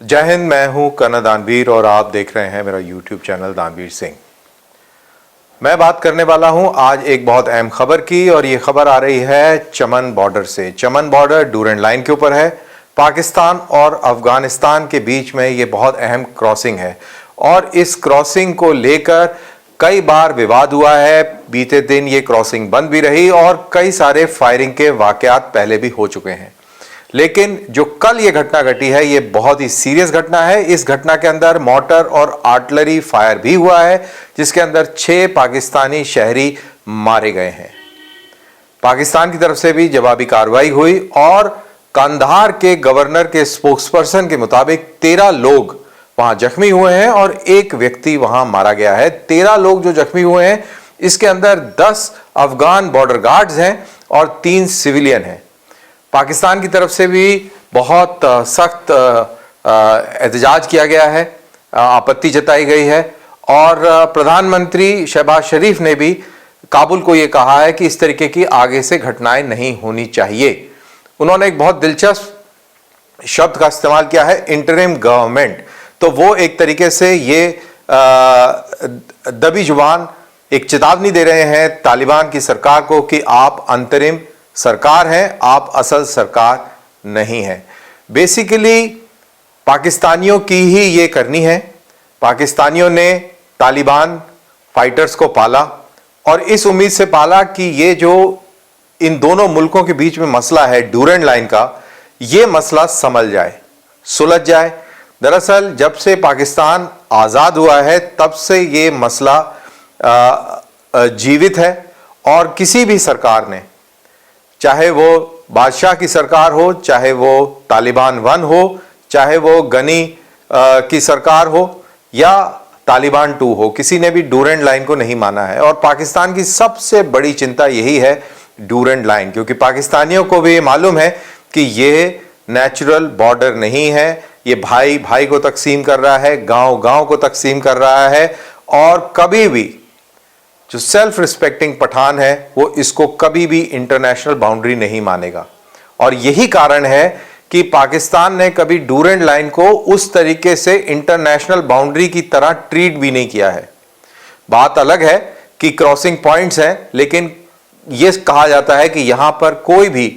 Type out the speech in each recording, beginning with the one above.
जय हिंद। मैं हूं कर्नल दानवीर और आप देख रहे हैं मेरा यूट्यूब चैनल दानवीर सिंह। मैं बात करने वाला हूं आज एक बहुत अहम खबर की और ये खबर आ रही है चमन बॉर्डर से। चमन बॉर्डर डूरेंट लाइन के ऊपर है। पाकिस्तान और अफगानिस्तान के बीच में ये बहुत अहम क्रॉसिंग है और इस क्रॉसिंग को लेकर कई बार विवाद हुआ है। बीते दिन ये क्रॉसिंग बंद भी रही और कई सारे फायरिंग के वाकयात पहले भी हो चुके हैं, लेकिन जो कल ये घटना घटी है ये बहुत ही सीरियस घटना है। इस घटना के अंदर मोर्टर और आर्टिलरी फायर भी हुआ है, जिसके अंदर 6 पाकिस्तानी शहरी मारे गए हैं। पाकिस्तान की तरफ से भी जवाबी कार्रवाई हुई और कंधार के गवर्नर के स्पोक्सपर्सन के मुताबिक 13 लोग वहां जख्मी हुए हैं और एक व्यक्ति वहां मारा गया है। 13 लोग जो जख्मी हुए हैं, इसके अंदर 10 अफगान बॉर्डर गार्ड्स हैं और 3 सिविलियन हैं। पाकिस्तान की तरफ से भी बहुत सख्त एहतजाज किया गया है, आपत्ति जताई गई है और प्रधानमंत्री शहबाज शरीफ ने भी काबुल को यह कहा है कि इस तरीके की आगे से घटनाएं नहीं होनी चाहिए। उन्होंने एक बहुत दिलचस्प शब्द का इस्तेमाल किया है, इंटरिम गवर्नमेंट। तो वो एक तरीके से ये दबी जुबान एक चेतावनी दे रहे हैं तालिबान की सरकार को कि आप अंतरिम सरकार है, आप असल सरकार नहीं है। बेसिकली पाकिस्तानियों की ही ये करनी है। पाकिस्तानियों ने तालिबान फाइटर्स को पाला और इस उम्मीद से पाला कि ये जो इन दोनों मुल्कों के बीच में मसला है डूरेंट लाइन का, ये मसला संभल जाए, सुलझ जाए। दरअसल जब से पाकिस्तान आज़ाद हुआ है तब से ये मसला जीवित है और किसी भी सरकार ने, चाहे वो बादशाह की सरकार हो, चाहे वो तालिबान 1 हो, चाहे वो गनी की सरकार हो या तालिबान 2 हो, किसी ने भी डूरेंट लाइन को नहीं माना है। और पाकिस्तान की सबसे बड़ी चिंता यही है डूरेंट लाइन, क्योंकि पाकिस्तानियों को भी मालूम है कि ये नेचुरल बॉर्डर नहीं है, ये भाई भाई को तकसीम कर रहा है, गांव गांव को तकसीम कर रहा है और कभी भी जो सेल्फ रिस्पेक्टिंग पठान है वो इसको कभी भी इंटरनेशनल बाउंड्री नहीं मानेगा। और यही कारण है कि पाकिस्तान ने कभी डूरेंट लाइन को उस तरीके से इंटरनेशनल बाउंड्री की तरह ट्रीट भी नहीं किया है। बात अलग है कि क्रॉसिंग पॉइंट्स हैं, लेकिन यह कहा जाता है कि यहां पर कोई भी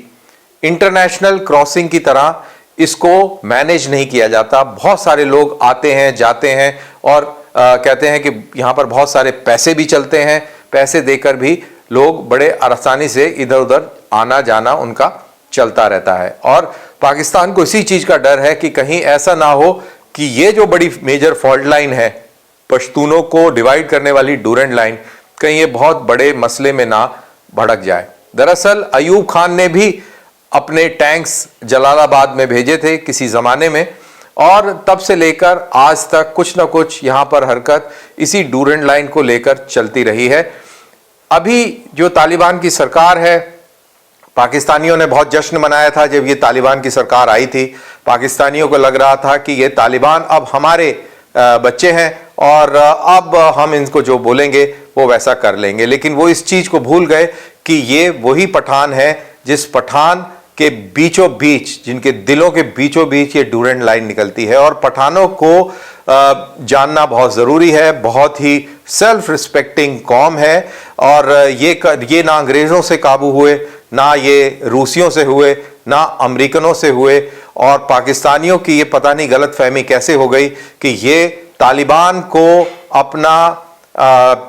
इंटरनेशनल क्रॉसिंग की तरह इसको मैनेज नहीं किया जाता। बहुत सारे लोग आते हैं, जाते हैं और कहते हैं कि यहां पर बहुत सारे पैसे भी चलते हैं। पैसे देकर भी लोग बड़े आसानी से इधर उधर आना जाना उनका चलता रहता है और पाकिस्तान को इसी चीज का डर है कि कहीं ऐसा ना हो कि ये जो बड़ी मेजर फॉल्ट लाइन है, पश्तूनों को डिवाइड करने वाली डूरेंट लाइन, कहीं ये बहुत बड़े मसले में ना भड़क जाए। दरअसल अयूब खान ने भी अपने टैंक्स जलालाबाद में भेजे थे किसी जमाने में और तब से लेकर आज तक कुछ ना कुछ यहां पर हरकत इसी डूरेंट लाइन को लेकर चलती रही है। अभी जो तालिबान की सरकार है, पाकिस्तानियों ने बहुत जश्न मनाया था जब ये तालिबान की सरकार आई थी। पाकिस्तानियों को लग रहा था कि ये तालिबान अब हमारे बच्चे हैं और अब हम इनको जो बोलेंगे वो वैसा कर लेंगे, लेकिन वो इस चीज को भूल गए कि ये वही पठान है जिस पठान के बीचों बीच, जिनके दिलों के बीचों बीच ये डूरेंट लाइन निकलती है। और पठानों को जानना बहुत ज़रूरी है। बहुत ही सेल्फ रिस्पेक्टिंग कौम है और ये ना अंग्रेज़ों से काबू हुए, ना ये रूसियों से हुए, ना अमेरिकनों से हुए। और पाकिस्तानियों की ये पता नहीं गलत फहमी कैसे हो गई कि ये तालिबान को अपना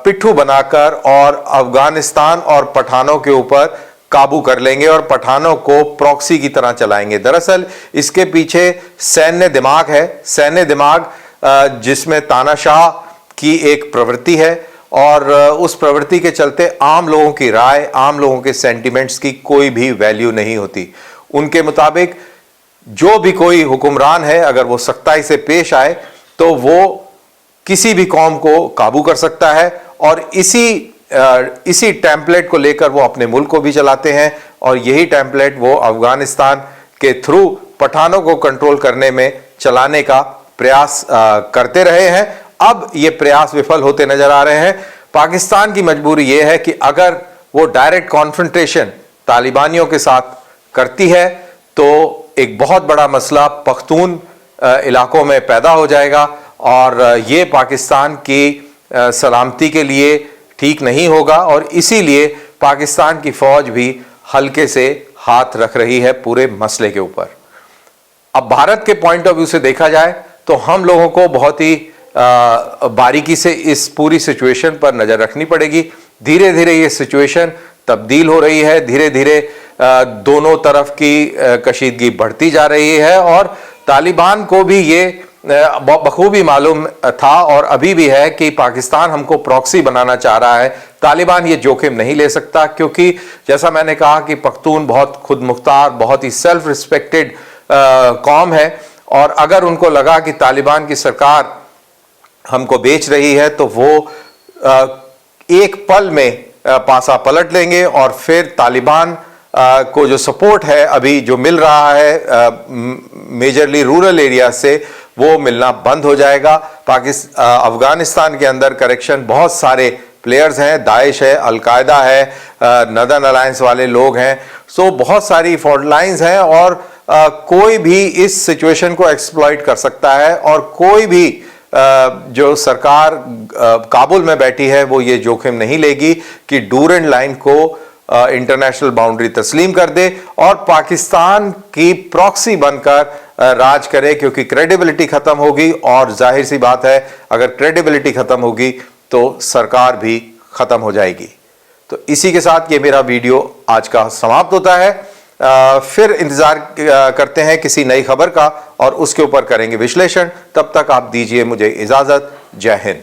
पिट्ठू बनाकर और अफगानिस्तान और पठानों के ऊपर काबू कर लेंगे और पठानों को प्रॉक्सी की तरह चलाएंगे। दरअसल इसके पीछे सैन्य दिमाग है, सैन्य दिमाग जिसमें तानाशाह की एक प्रवृत्ति है और उस प्रवृत्ति के चलते आम लोगों की राय, आम लोगों के सेंटिमेंट्स की कोई भी वैल्यू नहीं होती। उनके मुताबिक जो भी कोई हुक्मरान है, अगर वो सख्ताई से पेश आए तो वो किसी भी कौम को काबू कर सकता है और इसी टेम्पलेट को लेकर वो अपने मुल्क को भी चलाते हैं और यही टेम्पलेट वो अफगानिस्तान के थ्रू पठानों को कंट्रोल करने में चलाने का प्रयास करते रहे हैं। अब ये प्रयास विफल होते नजर आ रहे हैं। पाकिस्तान की मजबूरी ये है कि अगर वो डायरेक्ट कॉन्फ्रंटेशन तालिबानियों के साथ करती है तो एक बहुत बड़ा मसला पख्तून इलाकों में पैदा हो जाएगा और ये पाकिस्तान की सलामती के लिए ठीक नहीं होगा और इसीलिए पाकिस्तान की फौज भी हल्के से हाथ रख रही है पूरे मसले के ऊपर। अब भारत के पॉइंट ऑफ व्यू से देखा जाए तो हम लोगों को बहुत ही बारीकी से इस पूरी सिचुएशन पर नजर रखनी पड़ेगी। धीरे धीरे ये सिचुएशन तब्दील हो रही है, धीरे धीरे दोनों तरफ की कशीदगी बढ़ती जा रही है और तालिबान को भी ये बखूबी मालूम था और अभी भी है कि पाकिस्तान हमको प्रॉक्सी बनाना चाह रहा है। तालिबान ये जोखिम नहीं ले सकता क्योंकि जैसा मैंने कहा कि पख्तून बहुत खुद मुख्तार, बहुत ही सेल्फ रिस्पेक्टेड कौम है और अगर उनको लगा कि तालिबान की सरकार हमको बेच रही है तो वो एक पल में पासा पलट लेंगे और फिर तालिबान को जो सपोर्ट है अभी जो मिल रहा है मेजरली रूरल एरिया से वो मिलना बंद हो जाएगा। अफगानिस्तान के अंदर करेक्शन बहुत सारे प्लेयर्स हैं, दाइश है, अलकायदा है, नदर्न अलायंस वाले लोग हैं, सो बहुत सारी फॉल्ट लाइंस हैं और कोई भी इस सिचुएशन को एक्सप्लॉइट कर सकता है और कोई भी जो सरकार काबुल में बैठी है वो ये जोखिम नहीं लेगी कि डूरेंट लाइन को इंटरनेशनल बाउंड्री तस्लीम कर दे और पाकिस्तान की प्रॉक्सी बनकर राज करे, क्योंकि क्रेडिबिलिटी खत्म होगी और जाहिर सी बात है अगर क्रेडिबिलिटी खत्म होगी तो सरकार भी खत्म हो जाएगी। तो इसी के साथ ये मेरा वीडियो आज का समाप्त होता है। फिर इंतजार करते हैं किसी नई खबर का और उसके ऊपर करेंगे विश्लेषण। तब तक आप दीजिए मुझे इजाजत। जय हिंद।